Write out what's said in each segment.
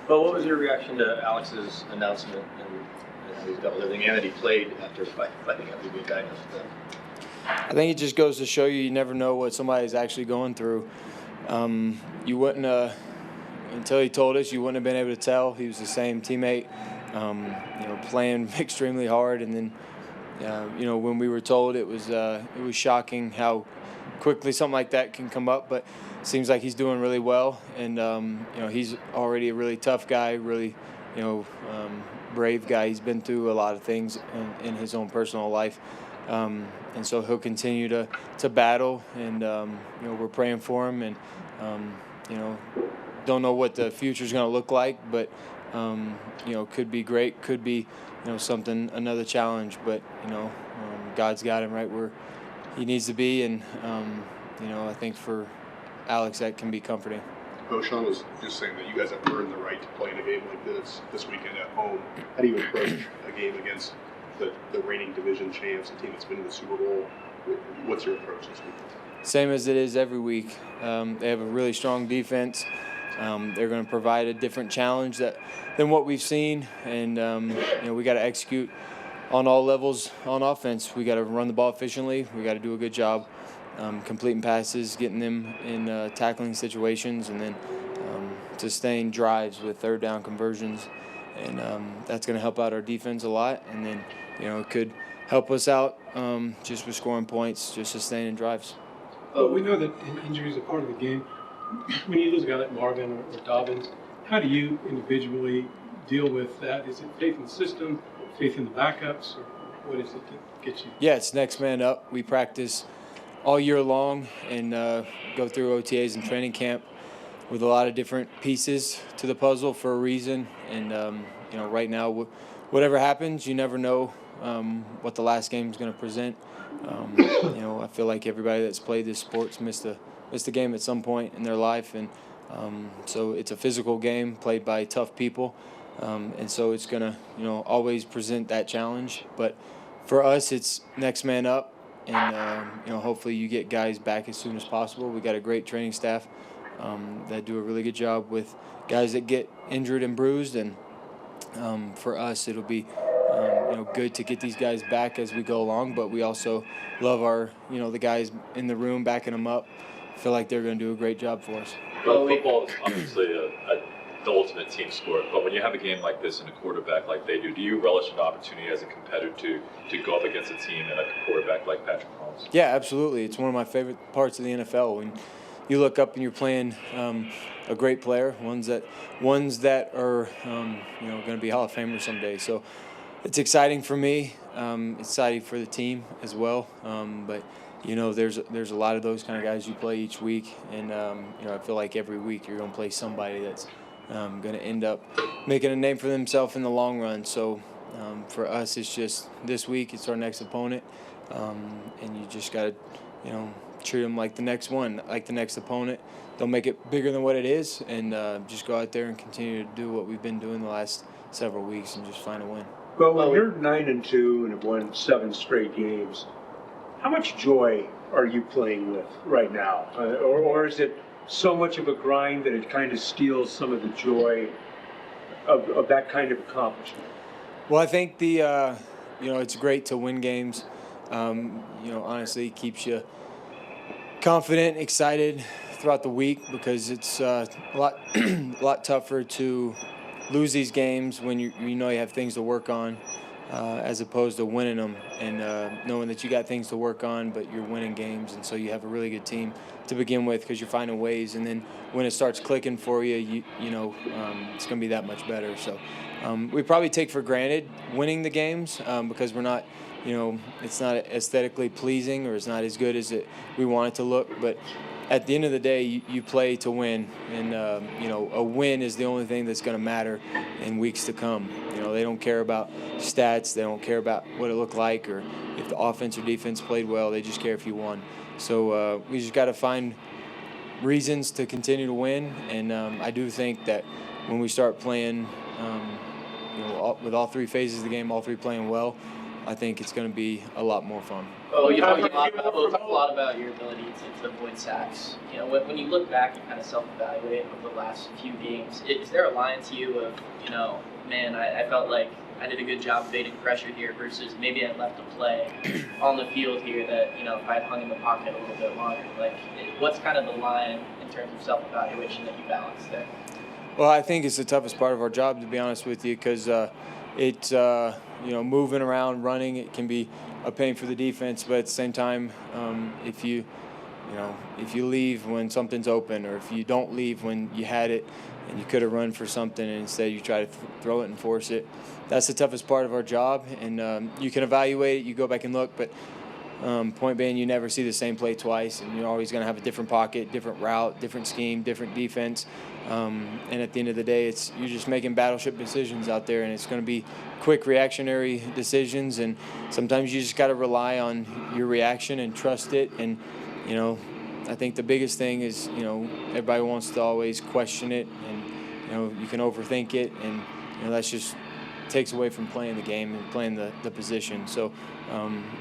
Well, what was your reaction to Alex's announcement and he's doubled everything and that he played after fighting out the good guy? I think it just goes to show you never know what somebody's actually going through. You wouldn't, until he told us, you wouldn't have been able to tell. He was the same teammate, playing extremely hard. And then, when we were told, it was shocking how quickly something like that can come up. But it seems like he's doing really well, and he's already a really tough guy, really, brave guy. He's been through a lot of things in his own personal life. And so he'll continue to battle, and we're praying for him, and don't know what the future is going to look like, but could be great, could be another challenge, but God's got him right where he needs to be, and I think for Alex that can be comforting. Sean was just saying that you guys have earned the right to play in a game like this weekend at home. How do you approach a game against the reigning division champs, a team that's been in the Super Bowl? What's your approach this week? Same as it is every week. They have a really strong defense. They're going to provide a different challenge than what we've seen, and we got to execute on all levels on offense. We got to run the ball efficiently. We got to do a good job completing passes, getting them in tackling situations, and then sustain drives with third down conversions, and that's going to help out our defense a lot, and then it could help us out just with scoring points, just sustaining drives. We know that injuries are part of the game. When you lose a guy like Marvin or Dobbins, how do you individually deal with that? Is it faith in the system, faith in the backups, or what is it that gets you? Yeah, it's next man up. We practice all year long and go through OTAs and training camp with a lot of different pieces to the puzzle for a reason. And, right now, whatever happens, you never know what the last game is going to present. I feel like everybody that's played this sport's missed a game at some point in their life, and so it's a physical game played by tough people, and so it's going to always present that challenge. But for us, it's next man up, and hopefully you get guys back as soon as possible. We got a great training staff that do a really good job with guys that get injured and bruised, and for us it'll be good to get these guys back as we go along, but we also love our the guys in the room backing them up. Feel like they're going to do a great job for us. Well, football is obviously the ultimate team sport, but when you have a game like this and a quarterback like they do you relish an opportunity as a competitor to go up against a team and a quarterback like Patrick Mahomes? Yeah, absolutely. It's one of my favorite parts of the NFL. When you look up and you're playing a great player, ones that are going to be Hall of Famers someday. So it's exciting for me. It's exciting for the team as well. But there's a lot of those kind of guys you play each week, and I feel like every week you're going to play somebody that's going to end up making a name for themselves in the long run. So for us, it's just this week, it's our next opponent, and you just got to treat them like the next one, like the next opponent. Don't make it bigger than what it is, and just go out there and continue to do what we've been doing the last several weeks and just find a win. Well, when you're 9-2 and have won 7 straight games, how much joy are you playing with right now? Or is it so much of a grind that it kind of steals some of the joy of that kind of accomplishment? Well, I think it's great to win games. Honestly, it keeps you confident, excited throughout the week, because it's a lot tougher to lose these games when you have things to work on, as opposed to winning them and knowing that you got things to work on, but you're winning games, and so you have a really good team to begin with because you're finding ways, and then when it starts clicking for you, it's going to be that much better. So we probably take for granted winning the games because we're not, it's not aesthetically pleasing, or it's not as good as we want it to look, but at the end of the day, you play to win, and a win is the only thing that's going to matter in weeks to come. They don't care about stats, they don't care about what it looked like, or if the offense or defense played well. They just care if you won. So we just got to find reasons to continue to win, and I do think that when we start playing, with all 3 phases of the game, all 3 playing well, I think it's going to be a lot more fun. Oh, you talked a lot about your ability to avoid sacks. You know, when you look back and kind of self-evaluate over the last few games, is there a line to you of, you know, man, I felt like I did a good job evading pressure here versus maybe I left a play on the field here that, you know, if I had hung in the pocket a little bit longer, like, what's kind of the line in terms of self-evaluation that you balance there? Well, I think it's the toughest part of our job, to be honest with you, because it's you know, moving around, running, it can be a pain for the defense. But at the same time, if you leave when something's open, or if you don't leave when you had it and you could have run for something and instead you try to throw it and force it, that's the toughest part of our job. And you can evaluate it, you go back and look, but point being, you never see the same play twice, and you're always going to have a different pocket, different route, different scheme, different defense. And at the end of the day, you're just making battleship decisions out there, and it's going to be quick reactionary decisions. And sometimes you just got to rely on your reaction and trust it. And you know, I think the biggest thing is, you know, everybody wants to always question it, and you know, you can overthink it, and you know, that's just takes away from playing the game and playing the position. So,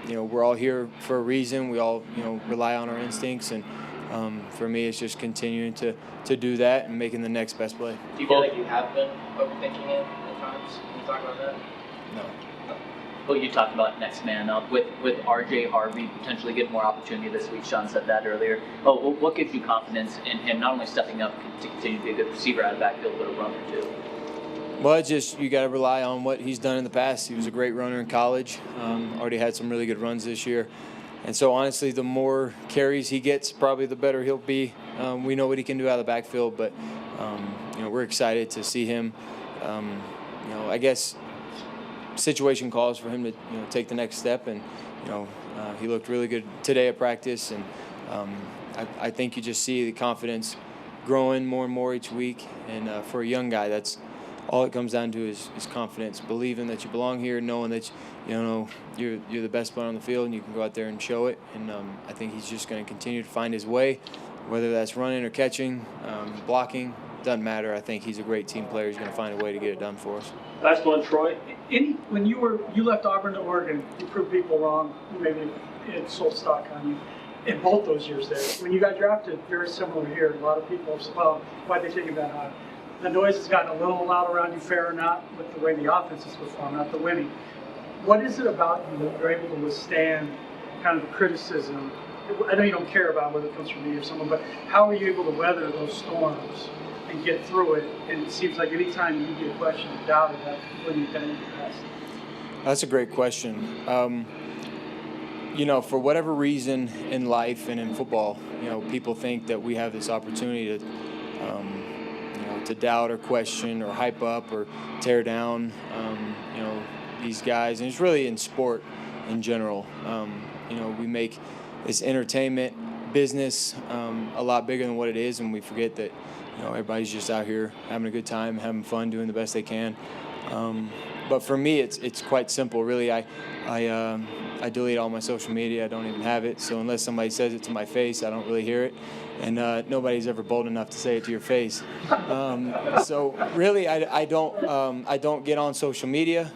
you know, we're all here for a reason. We all, you know, rely on our instincts, and for me, it's just continuing to do that and making the next best play. Do you feel like you have been overthinking it at times? Can you talk about that? No. Well, you talked about next man up with RJ Harvey potentially getting more opportunity this week. Sean said that earlier. Oh, well, what gives you confidence in him not only stepping up to continue to be a good receiver out of the backfield, but a runner too? Well, it's just you got to rely on what he's done in the past. He was a great runner in college. Already had some really good runs this year. And so, honestly, the more carries he gets, probably the better he'll be. We know what he can do out of the backfield, but, you know, we're excited to see him. You know, I guess situation calls for him to, you know, take the next step. And, you know, he looked really good today at practice. And I think you just see the confidence growing more and more each week. And for a young guy, that's all it comes down to is confidence, believing that you belong here, knowing that you're the best player on the field, and you can go out there and show it. And I think he's just going to continue to find his way, whether that's running or catching, blocking, doesn't matter. I think he's a great team player. He's going to find a way to get it done for us. Last one, Troy. When you left Auburn to Oregon, you proved people wrong. Maybe it sold stock on you in both those years there. When you got drafted, very similar here. A lot of people said, well, why'd they take you that high? The noise has gotten a little loud around you, fair or not, with the way the offense has performed, not the winning. What is it about you that you're able to withstand kind of the criticism? I know you don't care about whether it comes from me or someone, but how are you able to weather those storms and get through it? And it seems like any time you get questioned or doubted, that when you've been in the past. That's a great question. You know, for whatever reason in life and in football, you know, people think that we have this opportunity to doubt or question or hype up or tear down, you know, these guys. And it's really in sport in general. You know, we make this entertainment business a lot bigger than what it is, and we forget that, you know, everybody's just out here having a good time, having fun, doing the best they can. But for me, it's quite simple, really. I delete all my social media. I don't even have it. So unless somebody says it to my face, I don't really hear it. And nobody's ever bold enough to say it to your face. So really, I don't get on social media.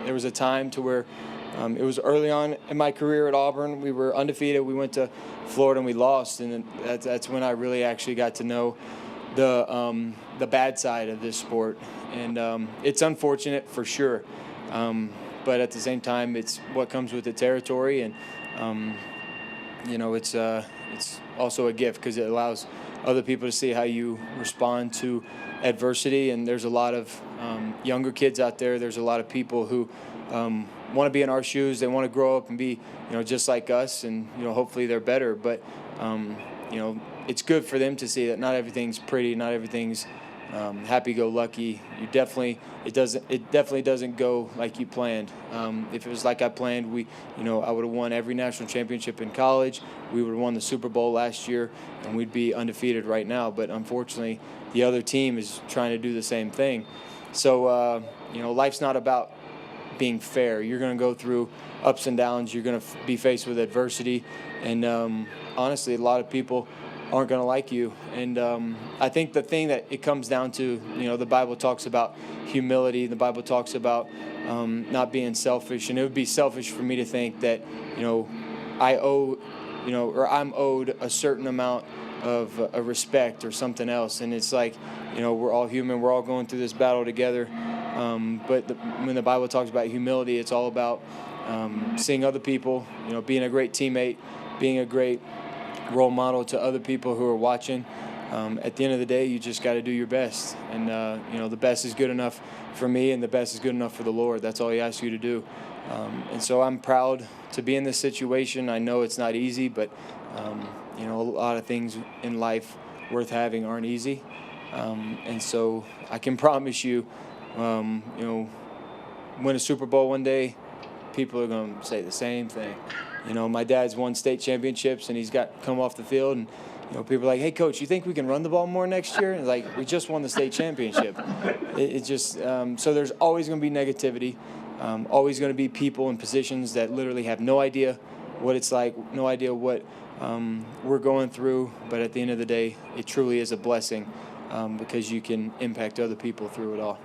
There was a time to where it was early on in my career at Auburn. We were undefeated. We went to Florida and we lost, and that's when I really actually got to know the bad side of this sport. And it's unfortunate for sure. But at the same time, it's what comes with the territory, and you know, it's also a gift because it allows other people to see how you respond to adversity. And there's a lot of younger kids out there. There's a lot of people who want to be in our shoes. They want to grow up and be, you know, just like us, and you know, hopefully they're better. But you know, it's good for them to see that not everything's pretty, not everything's happy-go-lucky. It definitely doesn't go like you planned. If it was like I planned, I would have won every national championship in college. We would have won the Super Bowl last year, and we'd be undefeated right now. But unfortunately, the other team is trying to do the same thing. So you know, life's not about being fair. You're going to go through ups and downs. You're going to be faced with adversity, and honestly, a lot of people aren't going to like you. And I think the thing that it comes down to, the Bible talks about humility. The Bible talks about not being selfish. And it would be selfish for me to think that, I owe, or I'm owed a certain amount of respect or something else. And it's like, we're all human. We're all going through this battle together. But when the Bible talks about humility, it's all about seeing other people, being a great teammate, being a great role model to other people who are watching. At the end of the day, you just got to do your best. And, the best is good enough for me, and the best is good enough for the Lord. That's all He asks you to do. And so I'm proud to be in this situation. I know it's not easy, but, a lot of things in life worth having aren't easy. And so I can promise you, win a Super Bowl one day, people are going to say the same thing. My dad's won state championships, and he's come off the field, and people are like, "Hey, coach, you think we can run the ball more next year?" And it's like, we just won the state championship. It just so there's always going to be negativity, always going to be people in positions that literally have no idea what it's like, no idea what we're going through. But at the end of the day, it truly is a blessing because you can impact other people through it all.